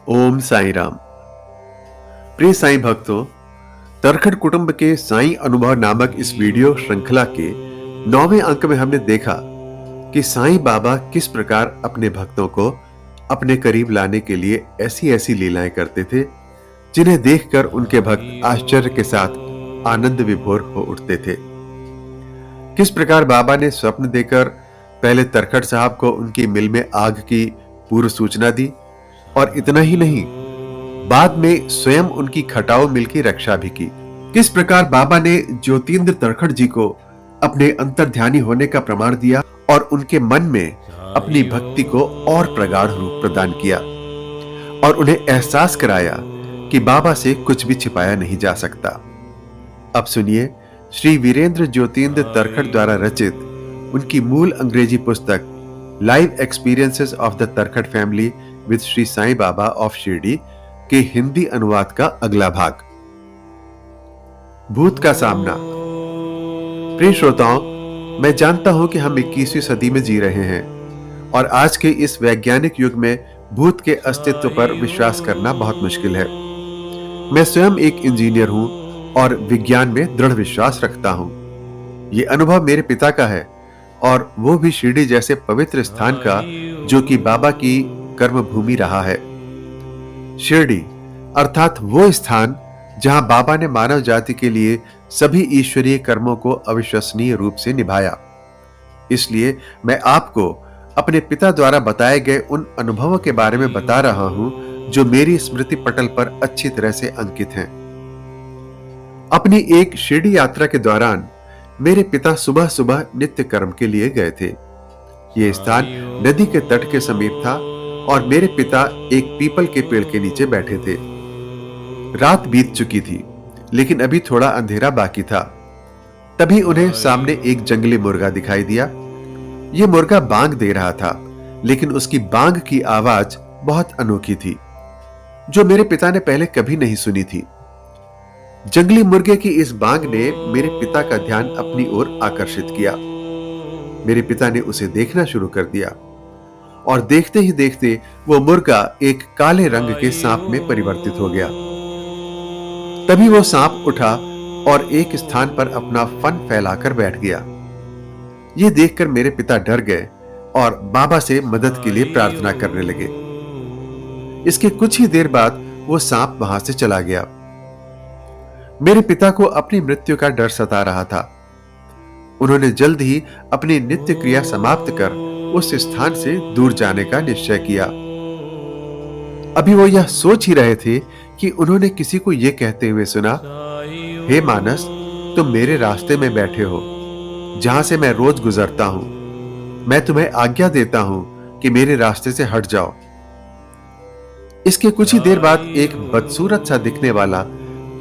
ओम साईं राम। प्रिय साईं भक्तों, तरखड़ कुटुंब के साईं अनुभव नामक इस वीडियो श्रृंखला के 9वें अंक में हमने देखा कि साईं बाबा किस प्रकार अपने भक्तों को अपने करीब लाने के लिए ऐसी ऐसी लीलाएं करते थे जिन्हें देखकर उनके भक्त आश्चर्य के साथ आनंद विभोर हो उठते थे। किस प्रकार बाबा ने स्वप्न देकर पहले तरखड़ साहब को उनकी मिल में आग की पूर्व सूचना दी और इतना ही नहीं, बाद में स्वयं उनकी खटाऊ मिल की रक्षा भी की। किस प्रकार बाबा ने ज्योतिन्द्र तरखड़ जी को अपने अंतर्ध्यानी होने का प्रमाण दिया और उनके मन में अपनी भक्ति को और प्रगाढ़ रूप प्रदान किया और उन्हें एहसास कराया कि बाबा से कुछ भी छिपाया नहीं जा सकता। अब सुनिए श्री वीरेंद्र ज्योतिन्द्र तरखड़ द्वारा रचित उनकी मूल अंग्रेजी पुस्तक live experiences of the Tarkhad family with Shri Sai Baba of Shirdi के हिंदी अनुवाद का अगला भाग। भूत का सामना। प्रिय श्रोताओं, मैं जानता हूं कि हम 21वीं सदी में जी रहे हैं और आज के इस वैज्ञानिक युग में भूत के अस्तित्व पर विश्वास करना बहुत मुश्किल है। मैं स्वयं एक इंजीनियर हूं और विज्ञान में दृढ़ विश्वास रखता हूं। यह अनुभव मेरे पिता का है और वो भी शिरडी जैसे पवित्र स्थान का, जो कि बाबा की कर्म भूमि रहा है। शिरडी अर्थात वो स्थान जहां बाबा ने मानव जाति के लिए सभी ईश्वरीय कर्मों को अविश्वसनीय रूप से निभाया। इसलिए मैं आपको अपने पिता द्वारा बताए गए उन अनुभवों के बारे में बता रहा हूं जो मेरी स्मृति पटल पर अच्छी तरह से अंकित हैं। अपनी एक शिरडी यात्रा के दौरान मेरे पिता सुबह सुबह नित्य कर्म के लिए गए थे। यह स्थान नदी के तट के समीप था और मेरे पिता एक पीपल के पेड़ के नीचे बैठे थे। रात बीत चुकी थी, लेकिन अभी थोड़ा अंधेरा बाकी था। तभी उन्हें सामने एक जंगली मुर्गा दिखाई दिया। यह मुर्गा बांग दे रहा था, लेकिन उसकी बांग की आवाज बहुत अनोखी थी, जो मेरे पिता ने पहले कभी नहीं सुनी थी। जंगली मुर्गे की इस बांग ने मेरे पिता का ध्यान अपनी ओर आकर्षित किया। मेरे पिता ने उसे देखना शुरू कर दिया और देखते ही देखते वो मुर्गा एक काले रंग के सांप में परिवर्तित हो गया। तभी वो सांप उठा और एक स्थान पर अपना फन फैलाकर बैठ गया। ये देखकर मेरे पिता डर गए और बाबा से मदद के लिए प्रार्थना करने लगे। इसके कुछ ही देर बाद वो सांप वहां से चला गया। मेरे पिता को अपनी मृत्यु का डर सता रहा था। उन्होंने जल्द ही अपनी नित्य क्रिया समाप्त कर उस स्थान से दूर जाने का निश्चय किया। अभी वो यह सोच ही रहे थे कि उन्होंने किसी को यह कहते हुए सुना, हे मानस, तुम मेरे रास्ते में बैठे हो, जहां से मैं रोज गुजरता हूं। मैं तुम्हें आज्ञा देता हूं कि मेरे रास्ते से हट जाओ। इसके कुछ ही देर बाद एक बदसूरत सा दिखने वाला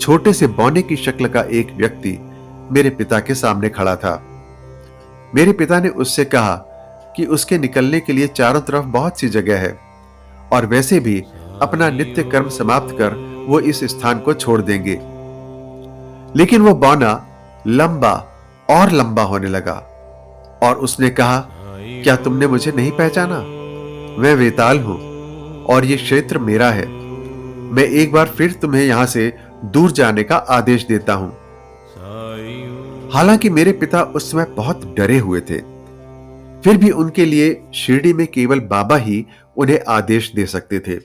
छोटे से बौने की शक्ल का एक व्यक्ति मेरे पिता के सामने खड़ा था। मेरे पिता ने उससे कहा कि उसके निकलने के लिए चारों तरफ बहुत सी जगह है और वैसे भी अपना नित्य कर्म समाप्त कर वो इस स्थान को छोड़ देंगे। लेकिन वो बौना लंबा और लंबा होने लगा और उसने कहा, क्या तुमने मुझे नहीं पहचाना? मैं वेताल हूं और ये क्षेत्र मेरा है। मैं एक बार फिर तुम्हें यहां से दूर जाने का आदेश देता हूं। हालांकि मेरे पिता उस समय बहुत डरे हुए थे, फिर भी उनके लिए शिरडी में केवल बाबा ही उन्हें आदेश दे सकते थे,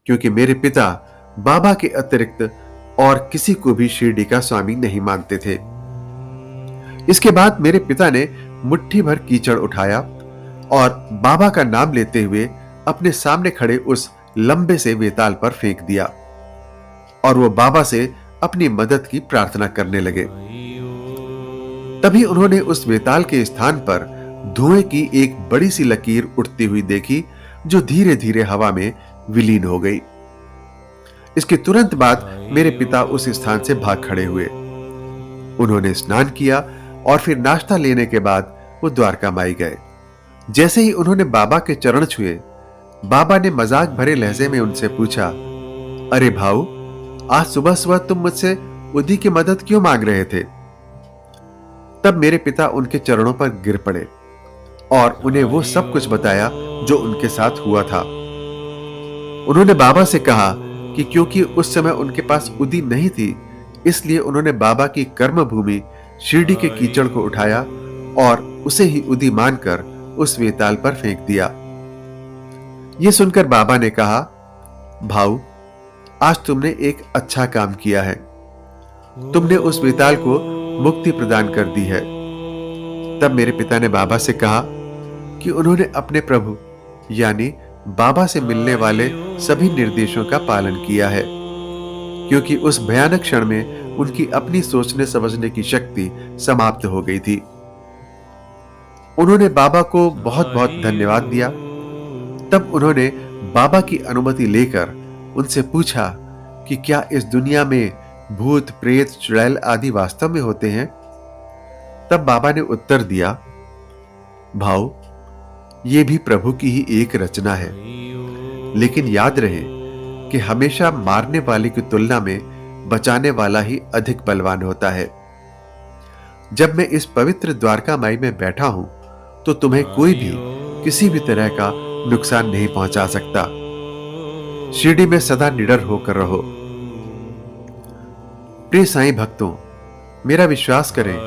क्योंकि मेरे पिता बाबा के अतिरिक्त और किसी को भी शिरडी का स्वामी नहीं मानते थे। इसके बाद मेरे पिता ने मुट्ठी भर कीचड़ उठाया और बाबा का नाम लेते हुए अपने सामने खड़े उस लंबे से वेताल पर फेंक दिया और वो बाबा से अपनी मदद की प्रार्थना करने लगे। तभी उन्होंने उस वेताल के स्थान पर धुएं की एक बड़ी सी लकीर उठती हुई देखी, जो धीरे धीरे हवा में विलीन हो गई। इसके तुरंत बाद मेरे पिता उस स्थान से भाग खड़े हुए। उन्होंने स्नान किया और फिर नाश्ता लेने के बाद वो द्वारका माई गए। जैसे ही उन्होंने बाबा के चरण छुए, बाबा ने मजाक भरे लहजे में उनसे पूछा, अरे भाऊ, आज सुबह सुबह तुम मुझसे उदी की मदद क्यों मांग रहे थे? तब मेरे पिता उनके चरणों पर गिर पड़े और उन्हें वो सब कुछ बताया जो उनके साथ हुआ था। उन्होंने बाबा से कहा कि क्योंकि उस समय उनके पास उदी नहीं थी, इसलिए उन्होंने बाबा की कर्म भूमि शिरडी के कीचड़ को उठाया और उसे ही उदी मानकर उस वेताल पर फेंक दिया। यह सुनकर बाबा ने कहा, भाऊ, आज तुमने एक अच्छा काम किया है। तुमने उस वेताल को मुक्ति प्रदान कर दी है। तब मेरे पिता ने बाबा से कहा कि उन्होंने अपने प्रभु यानी बाबा से मिलने वाले सभी निर्देशों का पालन किया है, क्योंकि उस भयानक क्षण में उनकी अपनी सोचने समझने की शक्ति समाप्त हो गई थी। उन्होंने बाबा को बहुत बहुत धन्यवाद दिया। तब उन्होंने बाबा की अनुमति लेकर उनसे पूछा कि क्या इस दुनिया में भूत, प्रेत, चुड़ैल आदि वास्तव में होते हैं? तब बाबा ने उत्तर दिया, भाऊ, ये भी प्रभु की ही एक रचना है, लेकिन याद रहे कि हमेशा मारने वाले की तुलना में बचाने वाला ही अधिक बलवान होता है। जब मैं इस पवित्र द्वारका माई में बैठा हूं, तो तुम्हें कोई भी किसी भी तरह का नुकसान नहीं पहुंचा सकता। शिरडी में सदा निडर होकर रहो। प्रिय साईं भक्तों, मेरा विश्वास करें,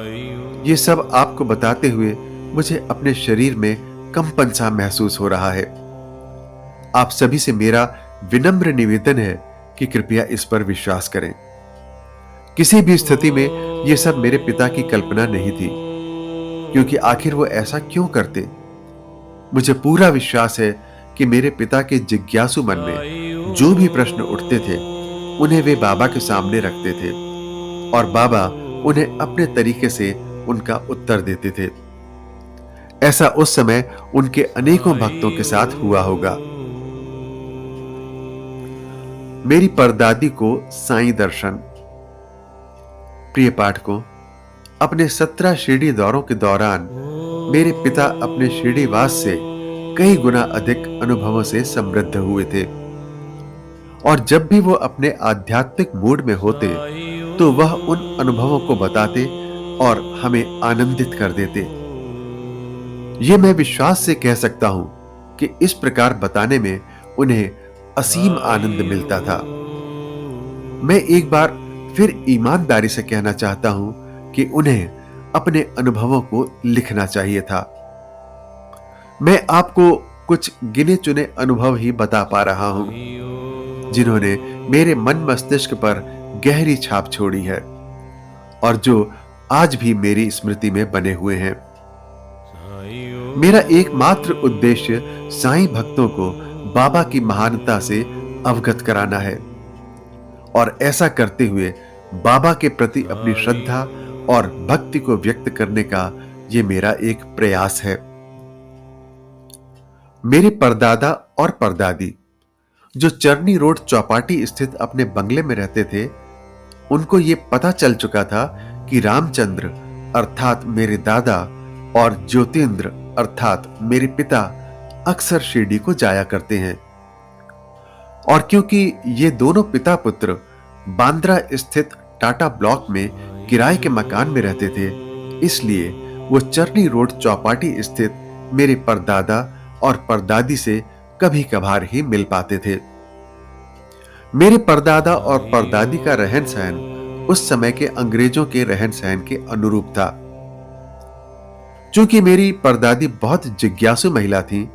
ये सब आपको बताते हुए मुझे अपने शरीर में कंपन सा महसूस हो रहा है। आप सभी से मेरा विनम्र निवेदन है कि कृपया इस पर विश्वास करें। किसी भी स्थिति में यह सब मेरे पिता की कल्पना नहीं थी, क्योंकि आखिर वो ऐसा क्यों करते? मुझे पूरा विश्वास है कि मेरे पिता के जिज्ञासु मन में जो भी प्रश्न उठते थे, उन्हें वे बाबा के सामने रखते थे और बाबा उन्हें अपने तरीके से उनका उत्तर देते थे। ऐसा उस समय उनके अनेकों भक्तों के साथ हुआ होगा। मेरी परदादी को साईं दर्शन। प्रिय पाठकों, अपने 17 शिरडी दौरों के दौरान मेरे पिता अपने शिरडी वास से कई गुना अधिक अनुभवों से समृद्ध हुए थे, और जब भी वो अपने आध्यात्मिक मूड में होते तो वह उन अनुभवों को बताते और हमें आनंदित कर देते। ये मैं विश्वास से कह सकता हूं कि इस प्रकार बताने में उन्हें असीम आनंद मिलता था। मैं एक बार फिर ईमानदारी से कहना चाहता हूं कि उन्हें अपने अनुभवों को लिखना चाहिए था। मैं आपको कुछ गिने चुने अनुभव ही बता पा रहा हूं, जिन्होंने मेरे मन मस्तिष्क पर गहरी छाप छोड़ी है और जो आज भी मेरी स्मृति में बने हुए हैं। मेरा एकमात्र उद्देश्य साईं भक्तों को बाबा की महानता से अवगत कराना है और ऐसा करते हुए बाबा के प्रति अपनी श्रद्धा और भक्ति को व्यक्त करने का यह मेरा एक प्रयास है। मेरे परदादा और परदादी, जो चरनी रोड चौपाटी स्थित अपने बंगले में रहते थे, उनको यह पता चल चुका था कि रामचंद्र अर्थात मेरे दादा और ज्योतिन्द्र अर्थात मेरे पिता अक्सर शिरडी को जाया करते हैं। और क्योंकि ये दोनों पिता पुत्र बांद्रा स्थित टाटा ब्लॉक में किराए के मकान में रहते थे, इसलिए वो चरनी रोड चौपाटी स्थित मेरे परदादा और परदादी से कभी कभार ही मिल पाते थे। मेरे परदादा और परदादी का रहन सहन उस समय के अंग्रेजों के रहन सहन के अनुरूप था। चूंकि मेरी परदादी बहुत जिज्ञासु महिला थी,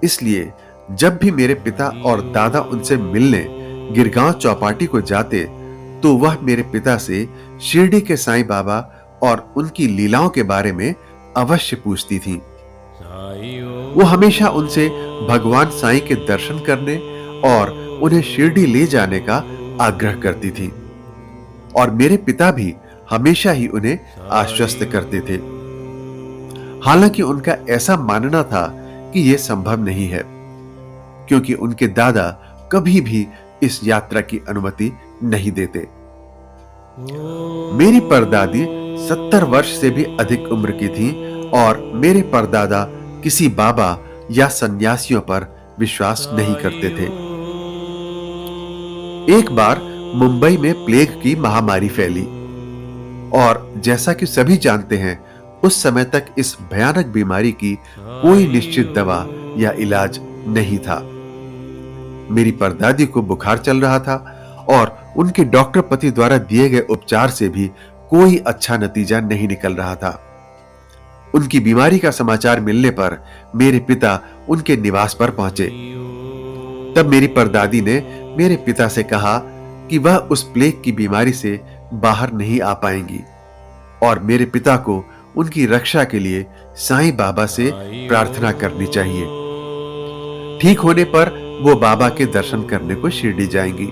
इसलिए जब भी मेरे पिता और दादा उनसे मिलने गिरगांव चौपाटी को जाते, तो वह मेरे पिता से शिरडी के साईं बाबा और उनकी लीलाओं के बारे में अवश्य पूछती थी। वो हमेशा उनसे भगवान साईं के दर्शन करने और उन्हें शिरडी ले जाने का आग्रह करती थी, और मेरे पिता भी हमेशा ही उन्हें आश्वस्त करते थे। हालांकि उनका ऐसा मानना था कि यह संभव नहीं है, क्योंकि उनके दादा कभी भी इस यात्रा की अनुमति नहीं देते। मेरी परदादी 70 वर्ष से भी अधिक उम्र की थी और मेरे परदादा किसी बाबा या सन्यासियों पर विश्वास नहीं करते थे। एक बार मुंबई में प्लेग की महामारी फैली और जैसा कि सभी जानते हैं, उस समय तक इस भयानक बीमारी की कोई निश्चित दवा या इलाज नहीं था। मेरी परदादी को बुखार चल रहा था और उनके डॉक्टर पति द्वारा दिए गए उपचार से भी कोई अच्छा नतीजा नहीं निकल रहा था। उनकी बीमारी का समाचार मिलने पर मेरे पिता उनके निवास पर पहुंचे। तब मेरी परदादी ने मेरे पिता से कहा कि वह उस प्लेग की बीमारी से बाहर नहीं आ पाएंगी और मेरे पिता को उनकी रक्षा के लिए साईं बाबा से प्रार्थना करनी चाहिए। ठीक होने पर वो बाबा के दर्शन करने को शिरडी जाएंगी।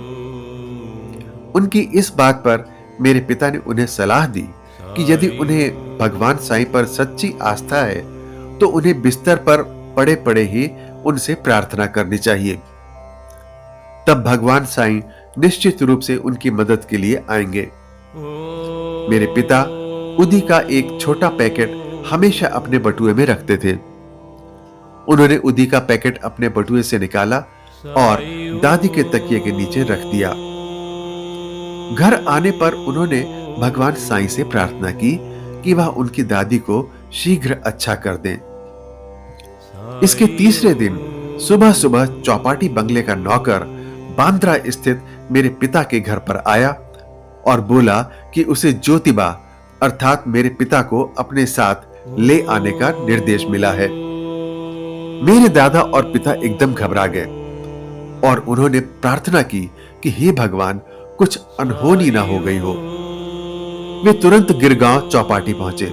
उनकी इस बात पर मेरे पिता ने उन्हें सलाह दी कि यदि उन्हें भगवान साईं पर सच्ची आस्था है तो उन्हें बिस्तर पर पड़े पड़े ही उनसे प्रार्थना करनी चाहिए। तब भगवान साईं निश्चित रूप से उनकी मदद के लिए आएंगे। मेरे पिता उदी का एक छोटा पैकेट हमेशा अपने बटुए में रखते थे। उन्होंने उदी का पैकेट अपने बटुए से निकाला और दादी के तकिए के नीचे रख दिया। घर आने पर उन्होंने भगवान साईं से प्रार्थना की कि वह उनकी दादी को शीघ्र अच्छा कर दें। इसके तीसरे दिन सुबह सुबह चौपाटी बंगले का नौकर बांद्रा स्थित मेरे पिता के घर पर आया और बोला कि उसे ज्योतिबा अर्थात मेरे पिता को अपने साथ ले आने का निर्देश मिला है। मेरे दादा और पिता एकदम घबरा गए और उन्होंने प्रार्थना की कि हे भगवान, कुछ अनहोनी ना हो गई हो। वे तुरंत गिरगांव चौपाटी पहुंचे।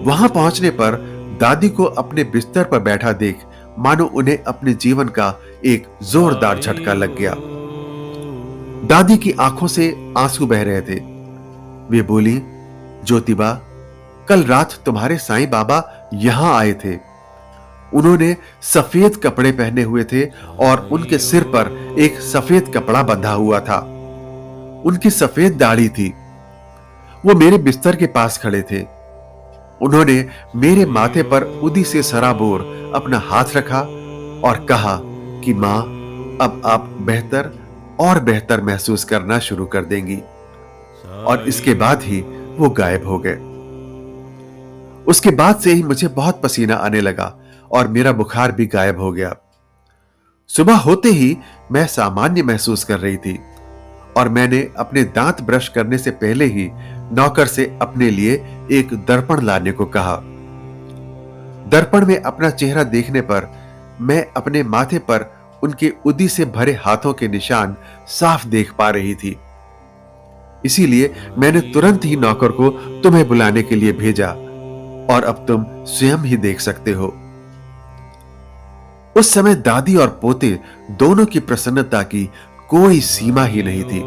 वहां पहुंचने पर दादी को अपने बिस्तर पर बैठा देख मानो उन्हें अपने जीवन का एक जोरदार झटका लग गया। दादी की आंखों से आंसू बह रहे थे। वे बोली, ज्योतिबा, कल रात तुम्हारे साईं बाबा यहां आए थे। उन्होंने सफेद कपड़े पहने हुए थे और उनके सिर पर एक सफेद कपड़ा बंधा हुआ था। उनकी सफेद दाढ़ी थी। वो मेरे बिस्तर के पास खड़े थे। उन्होंने मेरे माथे पर उदी से सराबोर अपना हाथ रखा और कहा कि मां, अब आप बेहतर और बेहतर महसूस करना शुरू कर देंगी। और इसके बाद ही वो गायब हो गए। उसके बाद से ही मुझे बहुत पसीना आने लगा और मेरा बुखार भी गायब हो गया। सुबह होते ही मैं सामान्य महसूस कर रही थी और मैंने अपने दांत ब्रश करने से पहले ही नौकर से अपने लिए एक दर्पण लाने को कहा। दर्पण में अपना चेहरा देखने पर मैं अपने माथे पर उनके उदी से भरे हाथों के निशान साफ देख पा रही थी। इसीलिए मैंने तुरंत ही नौकर को तुम्हें बुलाने के लिए भेजा और अब तुम स्वयं ही देख सकते हो। उस समय दादी और पोते दोनों की प्रसन्नता की कोई सीमा ही नहीं थी।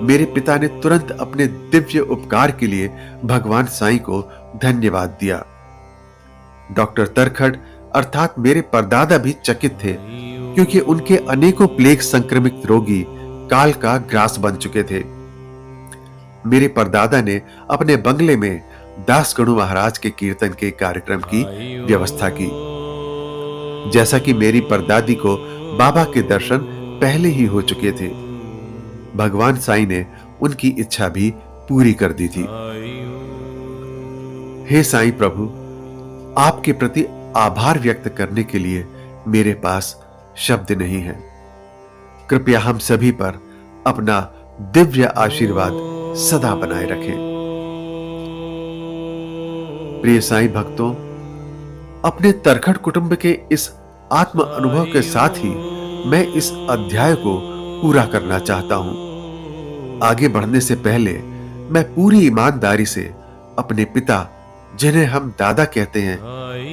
मेरे पिता ने तुरंत अपने दिव्य उपकार के लिए भगवान साईं को धन्यवाद दिया। डॉक्टर तरखड़ अर्थात मेरे परदादा भी चकित थे, क्योंकि उनके अनेकों प्लेग संक्रमित रोगी काल का ग्रास बन चुके थे। मेरे परदादा ने अपने बंगले में दासगणु महाराज के कीर्तन के कार्यक्रम की व्यवस्था की। जैसा कि मेरी परदादी को बाबा के दर्शन पहले ही हो चुके थे, भगवान साईं ने उनकी इच्छा भी पूरी कर दी थी। हे साईं प्रभु, आपके प्रति आभार व्यक्त करने के लिए मेरे पास शब्द नहीं है। कृपया हम सभी पर अपना दिव्य आशीर्वाद सदा बनाए रखें। प्रिय साईं भक्तों, अपने तरखड़ कुटुंब के इस आत्म अनुभव के साथ ही मैं इस अध्याय को पूरा करना चाहता हूं। आगे बढ़ने से पहले मैं पूरी ईमानदारी से अपने पिता, जिन्हें हम दादा कहते हैं,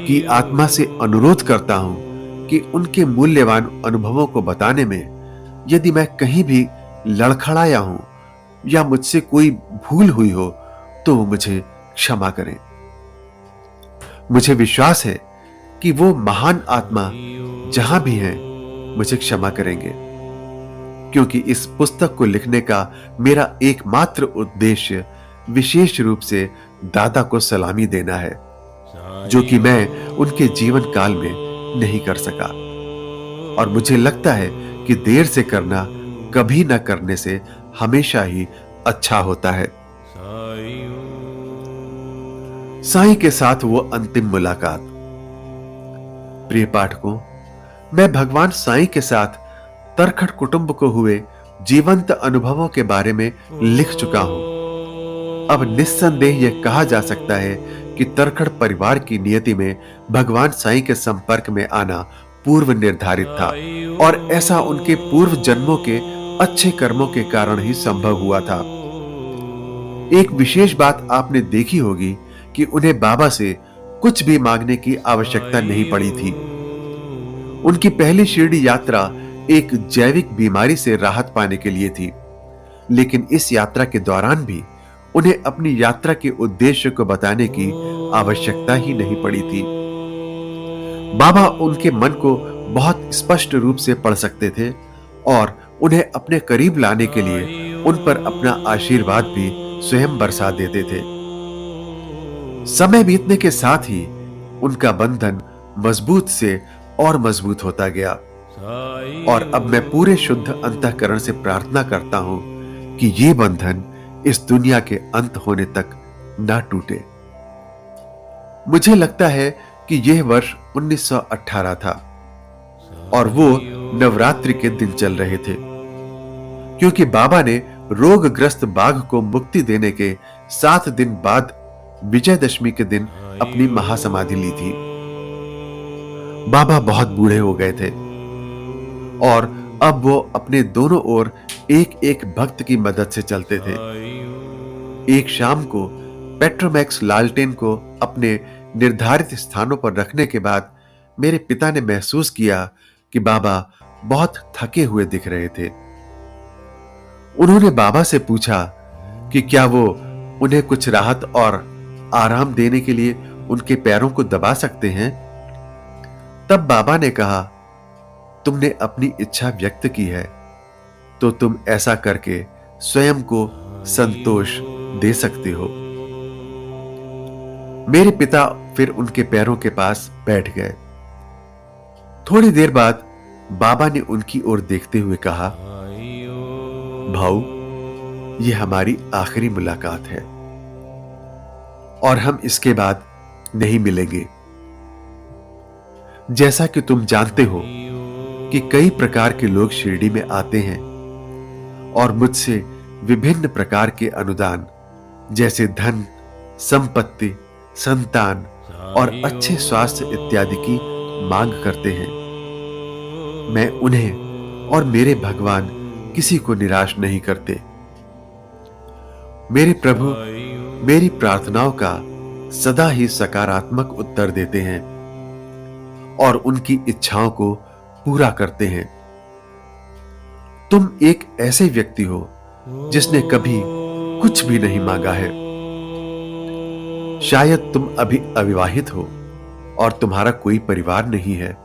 की आत्मा से अनुरोध करता हूं कि उनके मूल्यवान अनुभवों को बताने में यदि मैं कहीं भी लड़खड़ाया हूं या मुझसे कोई भूल हुई हो तो मुझे क्षमा करें। मुझे विश्वास है कि वो महान आत्मा जहां भी हैं मुझे क्षमा करेंगे, क्योंकि इस पुस्तक को लिखने का मेरा एकमात्र उद्देश्य विशेष रूप से दादा को सलामी देना है, जो कि मैं उनके जीवन काल में नहीं कर सका। और मुझे लगता है कि देर से करना कभी न करने से हमेशा ही अच्छा होता है। साईं के साथ वो अंतिम मुलाकात। प्रिय पाठकों, मैं भगवान साईं के साथ तरखड़ कुटुंब को हुए जीवंत अनुभवों के बारे में लिख चुका हूं। अब निस्संदेह यह कहा जा सकता है कि तरखड़ परिवार की नियति में भगवान साईं के संपर्क में आना पूर्व निर्धारित था और ऐसा उनके पूर्व जन्मों के अच्छे कर्मों के कारण ही संभव हुआ था। एक विशेष बात आपने देखी होगी कि उन्हें बाबा से कुछ भी मांगने की आवश्यकता नहीं पड़ी थी। उनकी पहली शिरडी यात्रा एक जैविक बीमारी से राहत पाने के लिए थी, लेकिन इस यात्रा के दौरान भी उन्हें अपनी यात्रा के उद्देश्य को बताने की आवश्यकता ही नहीं पड़ी थी। बाबा उनके मन को बहुत स्पष्ट रूप से पढ़ सकते थे और उन्हें अपने करीब लाने के लिए उन पर अपना आशीर्वाद भी स्वयं बरसा देते थे। समय बीतने के साथ ही उनका बंधन मजबूत से और मजबूत होता गया और अब मैं पूरे शुद्ध अंतःकरण से प्रार्थना करता हूं कि ये बंधन इस दुनिया के अंत होने तक ना टूटे। मुझे लगता है कि यह वर्ष 1918 था और वो नवरात्रि के दिन चल रहे थे, क्योंकि बाबा ने रोगग्रस्त बाघ को मुक्ति देने के 7 दिन बाद विजयदशमी के दिन अपनी महासमाधि ली थी। बाबा बहुत बूढ़े हो गए थे और अब वो अपने दोनों ओर एक एक भक्त की मदद से चलते थे। एक शाम को पेट्रोमैक्स लालटेन को अपने निर्धारित स्थानों पर रखने के बाद मेरे पिता ने महसूस किया कि बाबा बहुत थके हुए दिख रहे थे। उन्होंने बाबा से पूछा कि क्या वो उन्हें कुछ राहत और आराम देने के लिए उनके पैरों को दबा सकते हैं। तब बाबा ने कहा, तुमने अपनी इच्छा व्यक्त की है तो तुम ऐसा करके स्वयं को संतोष दे सकते हो। मेरे पिता फिर उनके पैरों के पास बैठ गए। थोड़ी देर बाद बाबा ने उनकी ओर देखते हुए कहा, भाऊ, यह हमारी आखिरी मुलाकात है और हम इसके बाद नहीं मिलेंगे। जैसा कि तुम जानते हो कि कई प्रकार के लोग शिरडी में आते हैं और मुझसे विभिन्न प्रकार के अनुदान जैसे धन, संपत्ति, संतान और अच्छे स्वास्थ्य इत्यादि की मांग करते हैं। मैं उन्हें और मेरे भगवान किसी को निराश नहीं करते। मेरे प्रभु मेरी प्रार्थनाओं का सदा ही सकारात्मक उत्तर देते हैं और उनकी इच्छाओं को पूरा करते हैं। तुम एक ऐसे व्यक्ति हो जिसने कभी कुछ भी नहीं मांगा है। शायद तुम अभी अविवाहित हो और तुम्हारा कोई परिवार नहीं है,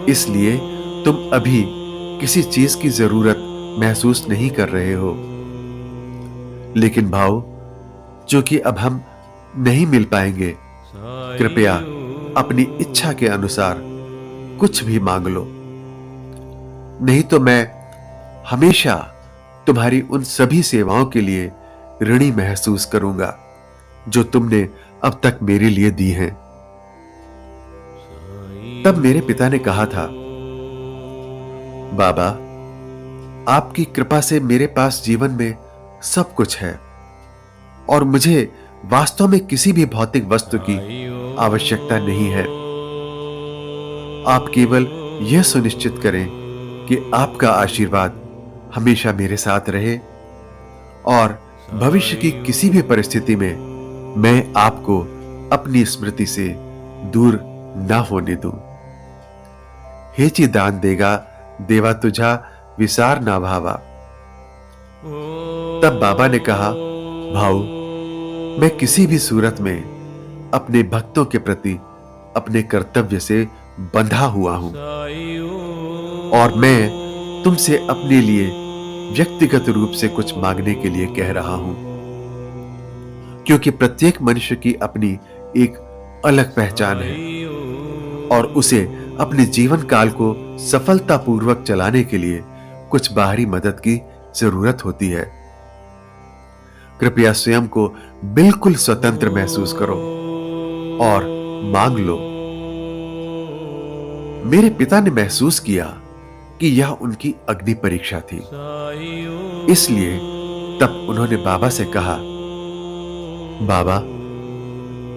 इसलिए तुम अभी किसी चीज की जरूरत महसूस नहीं कर रहे हो। लेकिन भाव, चूंकि अब हम नहीं मिल पाएंगे, कृपया अपनी इच्छा के अनुसार कुछ भी मांग लो, नहीं तो मैं हमेशा तुम्हारी उन सभी सेवाओं के लिए ऋणी महसूस करूंगा जो तुमने अब तक मेरे लिए दी हैं। तब मेरे पिता ने कहा था, बाबा, आपकी कृपा से मेरे पास जीवन में सब कुछ है और मुझे वास्तव में किसी भी भौतिक वस्तु की आवश्यकता नहीं है। आप केवल यह सुनिश्चित करें कि आपका आशीर्वाद हमेशा मेरे साथ रहे और भविष्य की किसी भी परिस्थिति में मैं आपको अपनी स्मृति से दूर ना होने दूं। हेची दान देगा देवा तुझा विसार ना भावा। तब बाबा ने कहा, भाऊ, मैं किसी भी सूरत में अपने भक्तों के प्रति अपने कर्तव्य से बंधा हुआ हूं और मैं तुमसे अपने लिए व्यक्तिगत रूप से कुछ मांगने के लिए कह रहा हूं, क्योंकि प्रत्येक मनुष्य की अपनी एक अलग पहचान है और उसे अपने जीवन काल को सफलतापूर्वक चलाने के लिए कुछ बाहरी मदद की जरूरत होती है। कृपया स्वयं को बिल्कुल स्वतंत्र महसूस करो और मांग लो। मेरे पिता ने महसूस किया कि यह उनकी अग्नि परीक्षा थी। इसलिए तब उन्होंने बाबा से कहा, बाबा,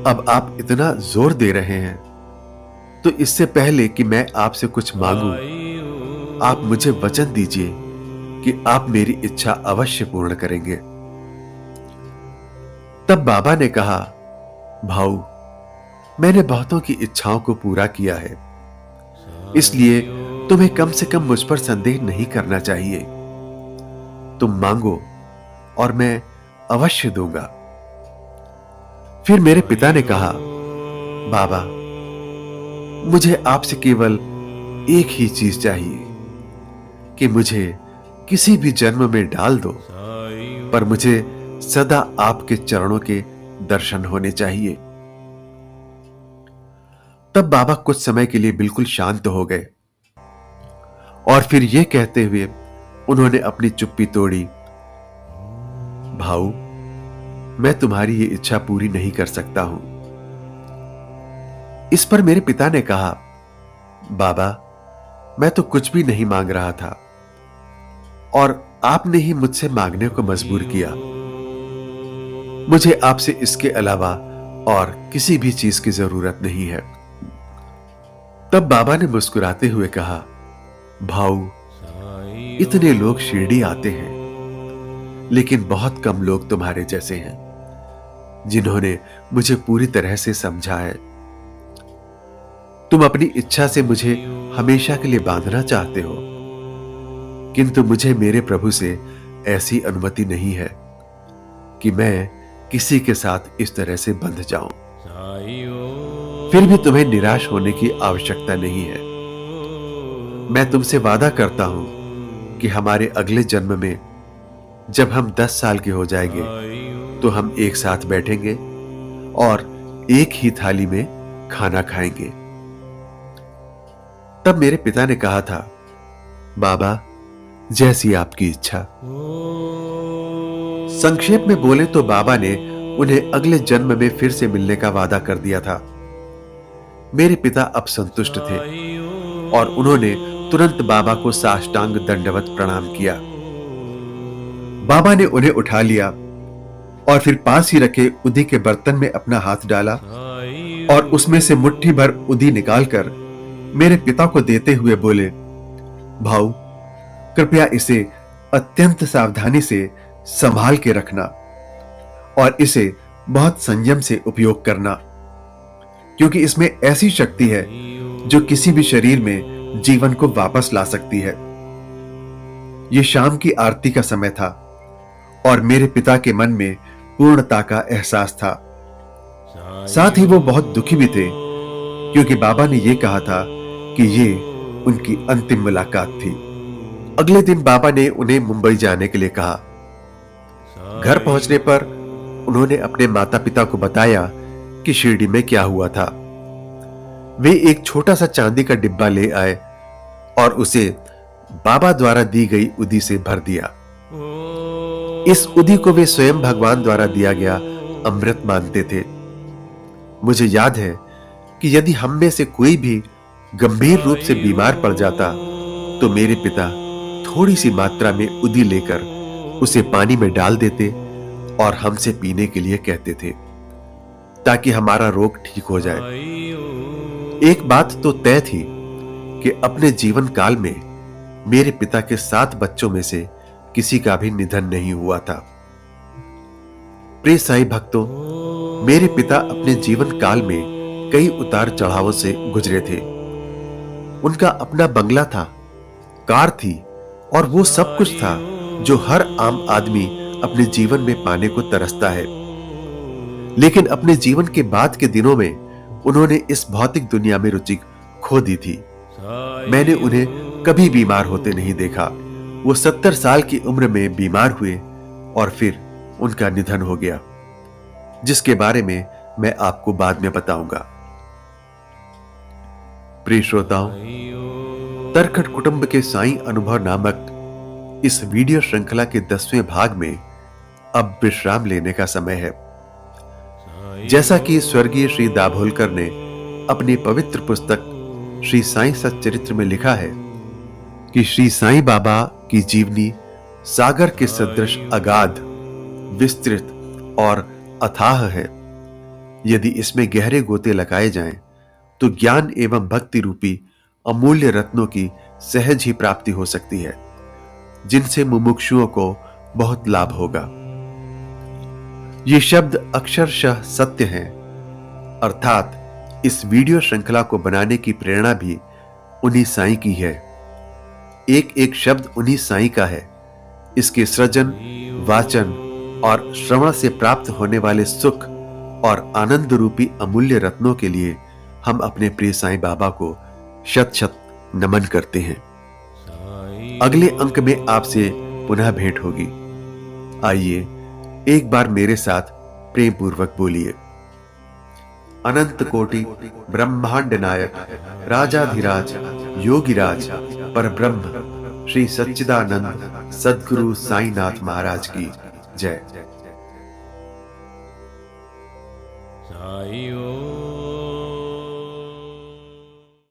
अब आप इतना जोर दे रहे हैं, तो इससे पहले कि मैं आपसे कुछ मांगूं, आप मुझे वचन दीजिए कि आप मेरी इच्छा अवश्य पूर्ण करेंगे। तब बाबा ने कहा, भाऊ, मैंने बहुतों की इच्छाओं को पूरा किया है, इसलिए तुम्हें कम से कम मुझ पर संदेह नहीं करना चाहिए। तुम मांगो और मैं अवश्य दूंगा। फिर मेरे पिता ने कहा, बाबा, मुझे आपसे केवल एक ही चीज चाहिए कि मुझे किसी भी जन्म में डाल दो, पर मुझे सदा आपके चरणों के दर्शन होने चाहिए। तब बाबा कुछ समय के लिए बिल्कुल शांत हो गए और फिर यह कहते हुए उन्होंने अपनी चुप्पी तोड़ी, भाऊ, मैं तुम्हारी ये इच्छा पूरी नहीं कर सकता हूं। इस पर मेरे पिता ने कहा, बाबा, मैं तो कुछ भी नहीं मांग रहा था और आपने ही मुझसे मांगने को मजबूर किया। मुझे आपसे इसके अलावा और किसी भी चीज की जरूरत नहीं है। तब बाबा ने मुस्कुराते हुए कहा, भाऊ, इतने लोग शिरडी आते हैं, लेकिन बहुत कम लोग तुम्हारे जैसे हैं जिन्होंने मुझे पूरी तरह से समझा है। तुम अपनी इच्छा से मुझे हमेशा के लिए बांधना चाहते हो, किंतु मुझे मेरे प्रभु से ऐसी अनुमति नहीं है कि मैं किसी के साथ इस तरह से बंध जाऊं। फिर भी तुम्हें निराश होने की आवश्यकता नहीं है। मैं तुमसे वादा करता हूं कि हमारे अगले जन्म में जब हम 10 साल के हो जाएंगे तो हम एक साथ बैठेंगे और एक ही थाली में खाना खाएंगे। तब मेरे पिता ने कहा था, बाबा, जैसी आपकी इच्छा। संक्षेप में बोले तो बाबा ने उन्हें अगले जन्म में फिर से मिलने का वादा कर दिया था। मेरे पिता अब संतुष्ट थे और उन्होंने तुरंत बाबा को साष्टांग दंडवत प्रणाम किया। बाबा ने उन्हें उठा लिया और फिर पास ही रखे उदी के बर्तन में अपना हाथ डाला और उसमें से मुट्ठी भर उदी निकालकर मेरे पिता को देते हुए बोले, भाऊ, कृपया इसे अत्यंत सावधानी से संभाल के रखना और इसे बहुत संयम से उपयोग करना, क्योंकि इसमें ऐसी शक्ति है जो किसी भी शरीर में जीवन को वापस ला सकती है। यह शाम की आरती का समय था और मेरे पिता के मन में पूर्णता का एहसास था। साथ ही वो बहुत दुखी भी थे, क्योंकि बाबा ने यह कहा था कि ये उनकी अंतिम मुलाकात थी। अगले दिन बाबा ने उन्हें मुंबई जाने के लिए कहा। घर पहुंचने पर उन्होंने अपने माता पिता को बताया कि शिरडी में क्या हुआ था। वे एक छोटा सा चांदी का डिब्बा ले आए और उसे बाबा द्वारा दी गई उदी से भर दिया। इस उदी को वे स्वयं भगवान द्वारा दिया गया अमृत मानते थे। मुझे याद है कि यदि हम में से कोई भी गंभीर रूप से बीमार पड़ जाता तो मेरे पिता थोड़ी सी मात्रा में उदी लेकर उसे पानी में डाल देते और हमसे पीने के लिए कहते थे, ताकि हमारा रोग ठीक हो जाए। एक बात तो तय थी कि अपने जीवन काल में मेरे पिता के 7 बच्चों में से किसी का भी निधन नहीं हुआ था। प्रिय साईं भक्तों, मेरे पिता अपने जीवन काल में कई उतार चढ़ावों से गुजरे थे। उनका अपना बंगला था, कार थी और वो सब कुछ था जो हर आम आदमी अपने जीवन में पाने को तरसता है। लेकिन अपने जीवन के बाद के दिनों में उन्होंने इस भौतिक दुनिया में रुचि खो दी थी। मैंने उन्हें कभी बीमार होते नहीं देखा। वो 70 साल की उम्र में बीमार हुए और फिर उनका निधन हो गया, जिसके बारे में मैं आपको बाद में बताऊंगा। प्रिय श्रोताओं, तरखट कुटुंब के साईं अनुभव नामक इस वीडियो श्रृंखला के 10वें भाग में अब विश्राम लेने का समय है। जैसा कि स्वर्गीय श्री दाभोलकर ने अपनी पवित्र पुस्तक श्री साईं सच्चरित्र में लिखा है कि श्री साईं बाबा की जीवनी सागर के सदृश अगाध, विस्तृत और अथाह है। यदि इसमें गहरे गोते लगाए जाएं, तो ज्ञान एवं भक्ति रूपी अमूल्य रत्नों की सहज ही प्राप्ति हो सकती है, जिनसे मुमुक्षुओं को बहुत लाभ होगा। ये शब्द अक्षरशः सत्य हैं, अर्थात इस वीडियो श्रृंखला को बनाने की प्रेरणा भी उन्हीं साईं की है। एक एक शब्द उन्हीं साईं का है। इसके सृजन, वाचन और श्रवण से प्राप्त होने वाले सुख और आनंद रूपी अमूल्य रत्नों के लिए हम अपने प्रिय साईं बाबा को शत शत नमन करते हैं। अगले अंक में आपसे पुनः भेंट होगी। आइए एक बार मेरे साथ प्रेम पूर्वक बोलिए। अनंत कोटि ब्रह्मांड नायक राजाधिराज योगिराज परब्रह्म श्री सच्चिदानंद सद्गुरु साईनाथ महाराज की जय।